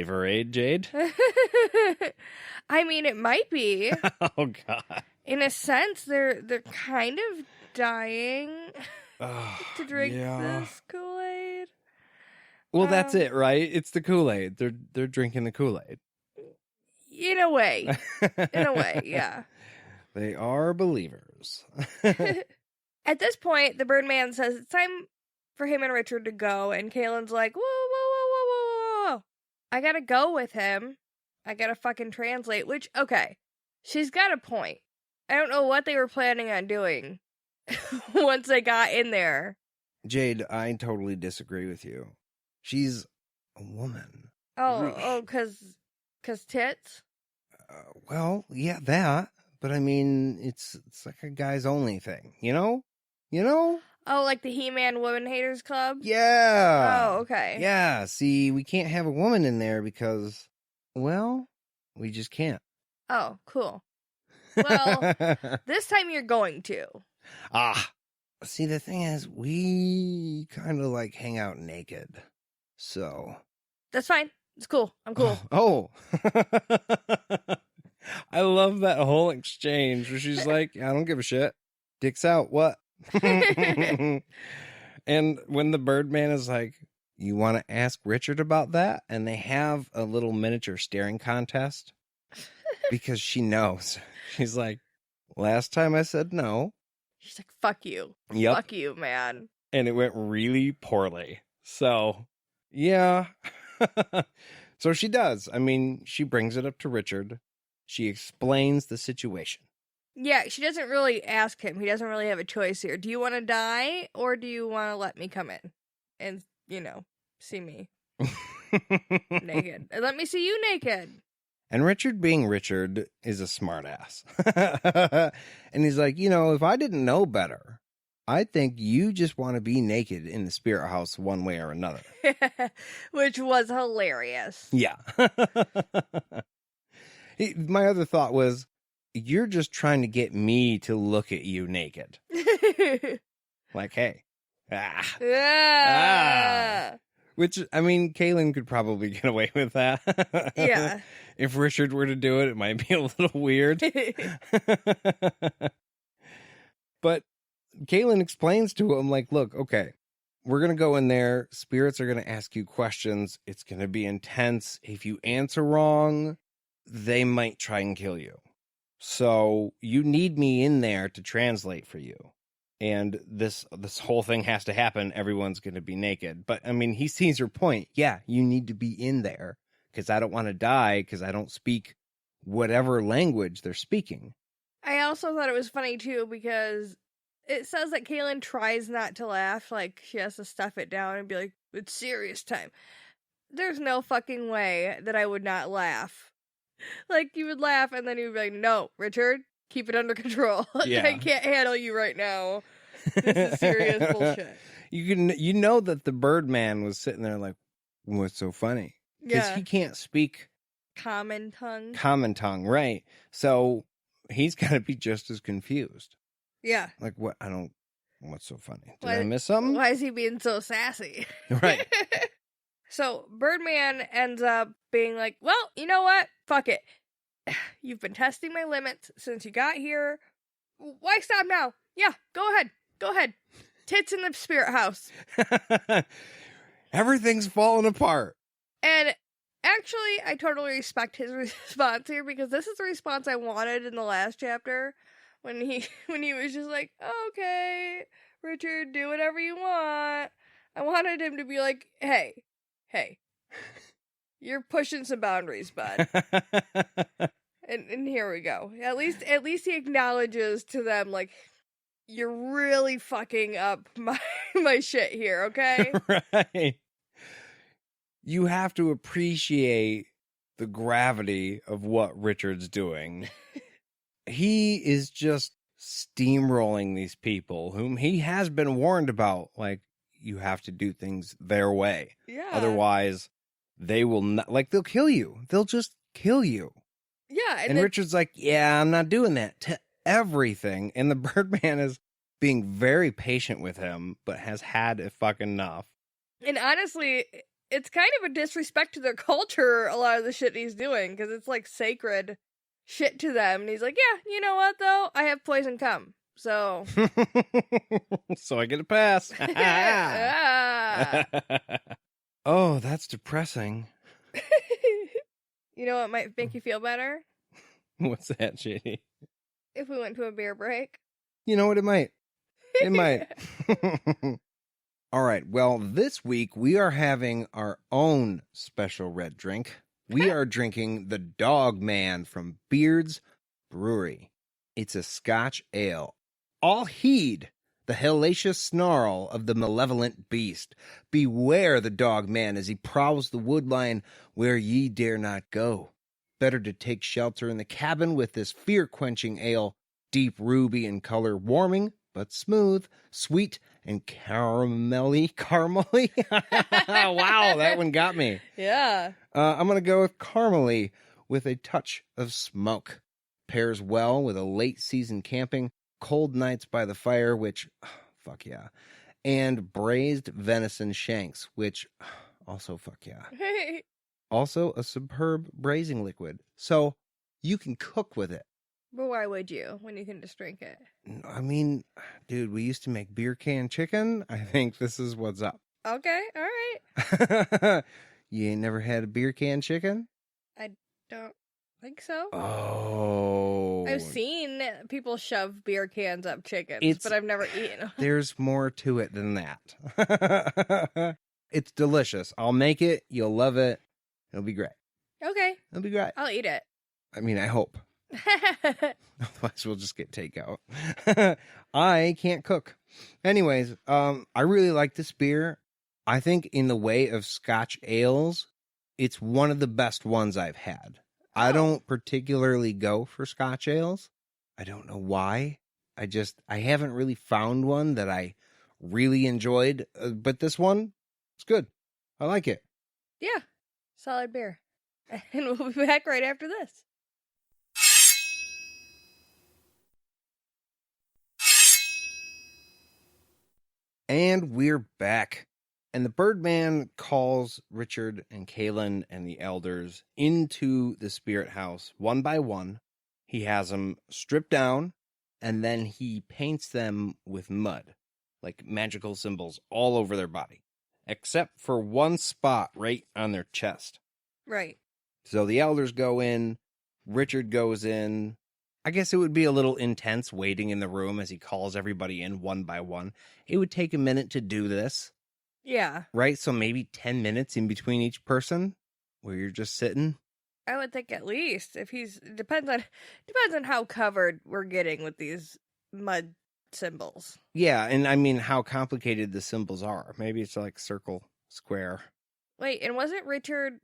believer, eh, Jade? I mean, it might be. Oh, God. In a sense, they're kind of dying to drink this Kool-Aid. Well, that's it, right? It's the Kool-Aid. They're drinking the Kool-Aid. In a way. Yeah. They are believers. At this point, the Birdman says it's time for him and Richard to go, and Kahlan's like, whoa. I gotta go with him. I gotta fucking translate, which, okay, she's got a point. I don't know what they were planning on doing once they got in there. Jade, I totally disagree with you. She's a woman. Oh, cause tits? Well, yeah, that. But I mean, it's like a guys only thing, you know? Oh, like the He-Man Woman Haters Club? Yeah. Oh, okay. Yeah, see, we can't have a woman in there because, well, we just can't. Oh, cool. Well, this time you're going to. See, the thing is, we kind of like hang out naked, so. That's fine. It's cool. I'm cool. Oh. I love that whole exchange where she's like, I don't give a shit. Dick's out. What? And when the Birdman is like, you want to ask Richard about that? And they have a little miniature staring contest because she knows. She's like, last time I said no. She's like, fuck you. Yep. Fuck you, man. And it went really poorly. So, yeah. So she does. I mean, she brings it up to Richard. She explains the situation. Yeah, she doesn't really ask him. He doesn't really have a choice here. Do you want to die, or do you want to let me come in and, see me naked? And let me see you naked. And Richard, being Richard, is a smartass. And he's like, if I didn't know better, I think you just want to be naked in the spirit house one way or another. Which was hilarious. Yeah. My other thought was, you're just trying to get me to look at you naked. Like, hey. Which, I mean, Kahlan could probably get away with that. Yeah. If Richard were to do it, it might be a little weird. But Kahlan explains to him, like, look, okay, we're going to go in there. Spirits are going to ask you questions. It's going to be intense. If you answer wrong, they might try and kill you. So you need me in there to translate for you. And this whole thing has to happen. Everyone's going to be naked. But, I mean, he sees her point. Yeah, you need to be in there because I don't want to die because I don't speak whatever language they're speaking. I also thought it was funny, too, because it says that Kahlan tries not to laugh. Like, she has to stuff it down and be like, it's serious time. There's no fucking way that I would not laugh. Like, you would laugh and then you would be like, no, Richard, keep it under control. Yeah. I can't handle you right now. This is serious bullshit. You know that the Birdman was sitting there like, what's so funny? Because he can't speak common tongue. Common tongue, right. So he's got to be just as confused. Yeah. Like, what's so funny? Did I miss something? Why is he being so sassy? Right. So Birdman ends up being like, well, you know what? Fuck it. You've been testing my limits since you got here. Why stop now? Yeah, go ahead. Go ahead. Tits in the spirit house. Everything's falling apart. And actually, I totally respect his response here because this is the response I wanted in the last chapter when he was just like, okay, Richard, do whatever you want. I wanted him to be like, hey, you're pushing some boundaries, bud. And here we go. At least he acknowledges to them, like, you're really fucking up my shit here, okay? Right. You have to appreciate the gravity of what Richard's doing. He is just steamrolling these people whom he has been warned about, like, you have to do things their way. Yeah. Otherwise, they will not, like, they'll kill you. They'll just kill you. Yeah. And Richard's like, yeah, I'm not doing that to everything. And the Birdman is being very patient with him, but has had a fucking enough. And honestly, it's kind of a disrespect to their culture, a lot of the shit he's doing, because it's like sacred shit to them. And he's like, yeah, you know what, though? I have poison cum. So. So I get a pass. Ah. Oh, that's depressing. You know what might make you feel better? What's that, Shady? If we went to a beer break. You know what? It might. It might. All right. Well, this week we are having our own special red drink. We are drinking the Dog Man from Beard's Brewery. It's a Scotch ale. All heed the hellacious snarl of the malevolent beast. Beware the Dog Man as he prowls the woodline where ye dare not go. Better to take shelter in the cabin with this fear-quenching ale, deep ruby in color, warming but smooth, sweet and caramelly. Wow, that one got me. Yeah. I'm going to go with caramely with a touch of smoke. Pairs well with a late season camping, cold nights by the fire, which, fuck yeah, and braised venison shanks, which, also fuck yeah. Also a superb braising liquid, so you can cook with it. But why would you when you can just drink it? I mean, dude, we used to make beer can chicken. I think this is what's up. Okay, all right. You ain't never had a beer can chicken? I don't think so. Oh. I've seen people shove beer cans up chickens, but I've never eaten them. There's more to it than that. It's delicious. I'll make it. You'll love it. It'll be great. Okay. It'll be great. I'll eat it. I mean, I hope. Otherwise, we'll just get takeout. I can't cook. Anyways, I really like this beer. I think in the way of Scotch ales, it's one of the best ones I've had. I don't particularly go for Scotch ales. I don't know why. I haven't really found one that I really enjoyed. But this one, it's good. I like it. Yeah. Solid beer. And we'll be back right after this. And we're back. And the Birdman calls Richard and Kahlan and the elders into the spirit house one by one. He has them stripped down, and then he paints them with mud, like magical symbols all over their body, except for one spot right on their chest. Right. So the elders go in, Richard goes in. I guess it would be a little intense waiting in the room as he calls everybody in one by one. It would take a minute to do this. Yeah. Right? So maybe 10 minutes in between each person where you're just sitting. I would think at least if depends on how covered we're getting with these mud symbols. Yeah, and I mean how complicated the symbols are. Maybe it's like circle, square. Wait, and wasn't Richard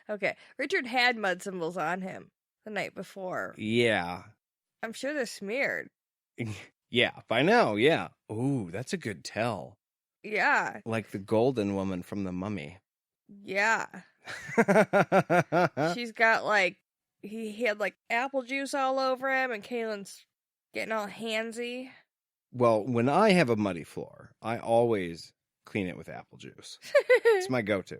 okay, Richard had mud symbols on him the night before. Yeah. I'm sure they're smeared. Yeah, by now, yeah. Ooh, that's a good tell. Yeah. Like the golden woman from The Mummy. Yeah. She's got he had apple juice all over him, and Kahlan's getting all handsy. Well, when I have a muddy floor, I always clean it with apple juice. It's my go-to.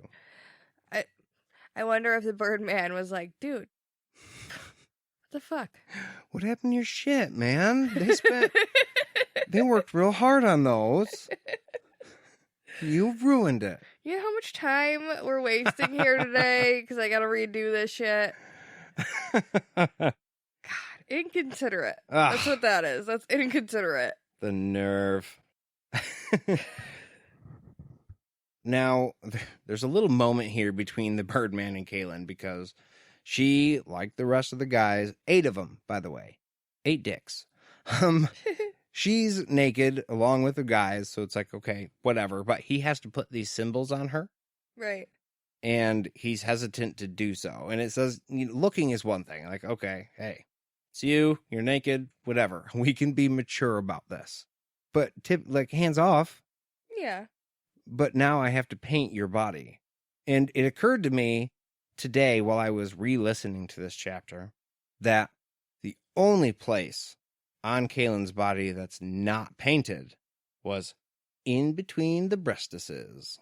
I wonder if the Birdman was like, dude, what the fuck? What happened to your shit, man? They worked real hard on those. You ruined it. You know how much time we're wasting here today? Because I gotta redo this shit. God, inconsiderate. That's what that is. That's inconsiderate. The nerve. Now, there's a little moment here between the Birdman and Kahlan because she, like the rest of the guys, 8 of them, by the way, 8 dicks. She's naked along with the guys, so it's like, okay, whatever. But he has to put these symbols on her. Right. And he's hesitant to do so. And it says, looking is one thing. Like, okay, hey, it's you're naked, whatever. We can be mature about this. But hands off. Yeah. But now I have to paint your body. And it occurred to me today while I was re-listening to this chapter that the only place on Kahlan's body that's not painted was in between the breastises.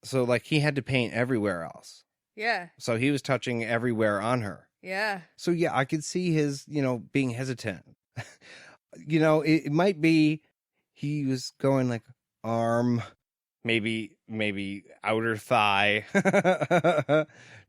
So, like, he had to paint everywhere else. Yeah. So he was touching everywhere on her. Yeah. So, yeah, I could see his, being hesitant. It might be he was going like arm, maybe outer thigh,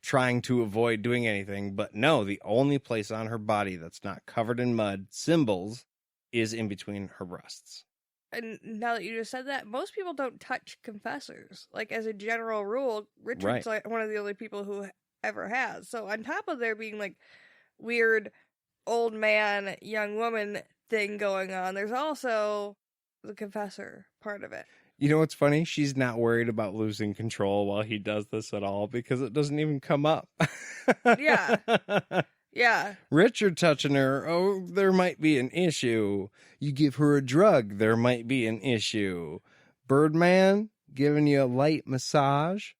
trying to avoid doing anything. But no, the only place on her body that's not covered in mud, symbols, is in between her breasts. And now that you just said that, most people don't touch confessors. Like, as a general rule, Richard's like one of the only people who ever has. So on top of there being like weird old man, young woman thing going on, there's also the confessor part of it. You know what's funny? She's not worried about losing control while he does this at all because it doesn't even come up. Yeah. Yeah. Richard touching her, oh, there might be an issue. You give her a drug, there might be an issue. Birdman giving you a light massage,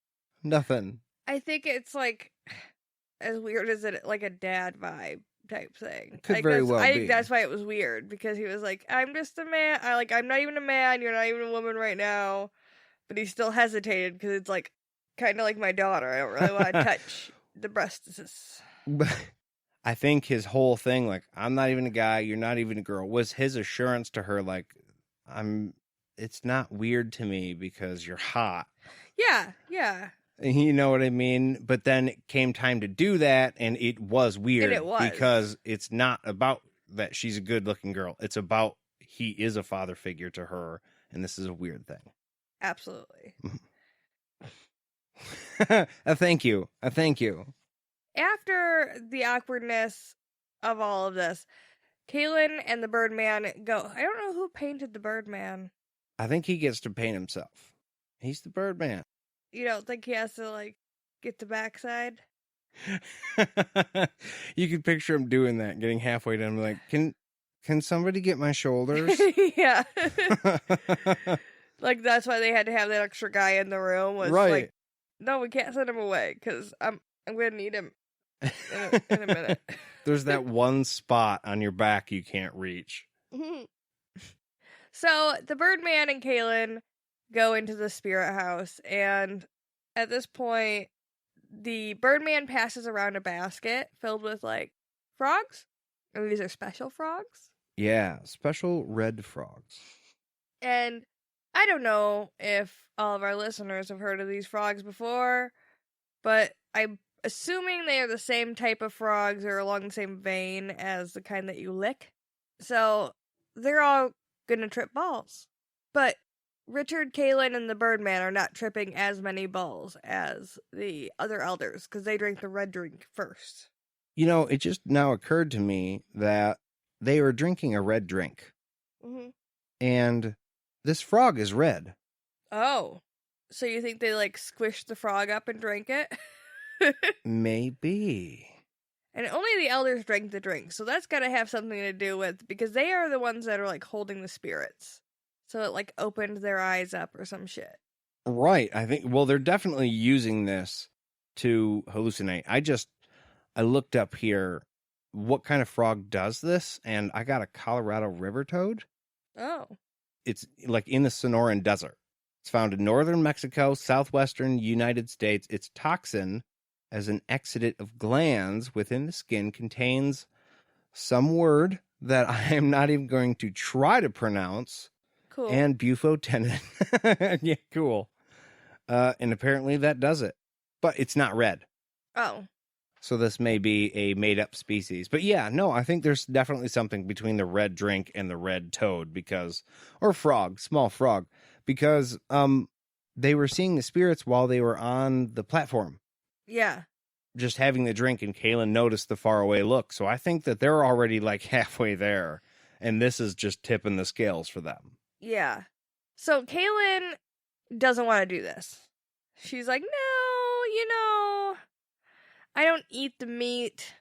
nothing. I think it's like as weird as it, like a dad vibe type thing. Could very well I be. think that's why it was weird, because he was like, I'm just a man. I'm not even a man. You're not even a woman right now. But he still hesitated because it's like kind of like my daughter. I don't really want to touch the breasts. I think his whole thing, like, I'm not even a guy, you're not even a girl, was his assurance to her, like, it's not weird to me because you're hot. Yeah, yeah. You know what I mean? But then it came time to do that, and it was weird. And it was. Because it's not about that she's a good-looking girl. It's about he is a father figure to her, and this is a weird thing. Absolutely. Thank you. After the awkwardness of all of this, Kahlan and the Birdman go. I don't know who painted the Birdman. I think he gets to paint himself. He's the Birdman. You don't think he has to, like, get the backside? You could picture him doing that, getting halfway done, like, can somebody get my shoulders? Yeah. Like, that's why they had to have that extra guy in the room. Was right. Like, no, we can't send him away because I'm going to need him in a minute. There's that one spot on your back you can't reach. So the Birdman and Kahlan go into the spirit house, and at this point, the Birdman passes around a basket filled with, like, frogs. And these are special frogs. Yeah, special red frogs. And I don't know if all of our listeners have heard of these frogs before, but I'm assuming they are the same type of frogs or along the same vein as the kind that you lick. So they're all gonna trip balls. But Richard, Kahlan, and the Birdman are not tripping as many balls as the other elders because they drank the red drink first. You know, it just now occurred to me that they were drinking a red drink. Mm-hmm. And this frog is red. Oh. So you think they, like, squished the frog up and drank it? Maybe. And only the elders drank the drink, so that's gotta have something to do with, because they are the ones that are, like, holding the spirits. So it, like, opened their eyes up or some shit. Right. I think, well, they're definitely using this to hallucinate. I looked up here what kind of frog does this, and I got a Colorado river toad. Oh. It's, like, in the Sonoran Desert. It's found in northern Mexico, southwestern United States. Its toxin, as an exudate of glands within the skin, contains some word that I am not even going to try to pronounce. Cool. And bufotenin. Yeah, cool. And apparently that does it. But it's not red. Oh. So this may be a made-up species. But yeah, no, I think there's definitely something between the red drink and the red toad or frog, small frog, because they were seeing the spirits while they were on the platform. Yeah. Just having the drink, and Kahlan noticed the faraway look. So I think that they're already, like, halfway there. And this is just tipping the scales for them. Yeah. So Kahlan doesn't want to do this. She's like, no, I don't eat the meat.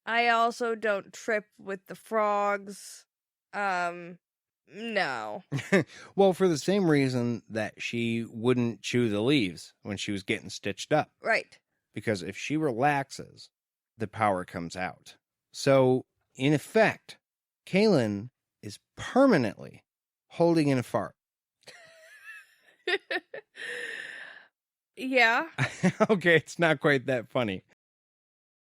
I also don't trip with the frogs. No. Well, for the same reason that she wouldn't chew the leaves when she was getting stitched up. Right. Because if she relaxes, the power comes out. So, in effect, Kahlan is permanently holding in a fart. Yeah. Okay, it's not quite that funny.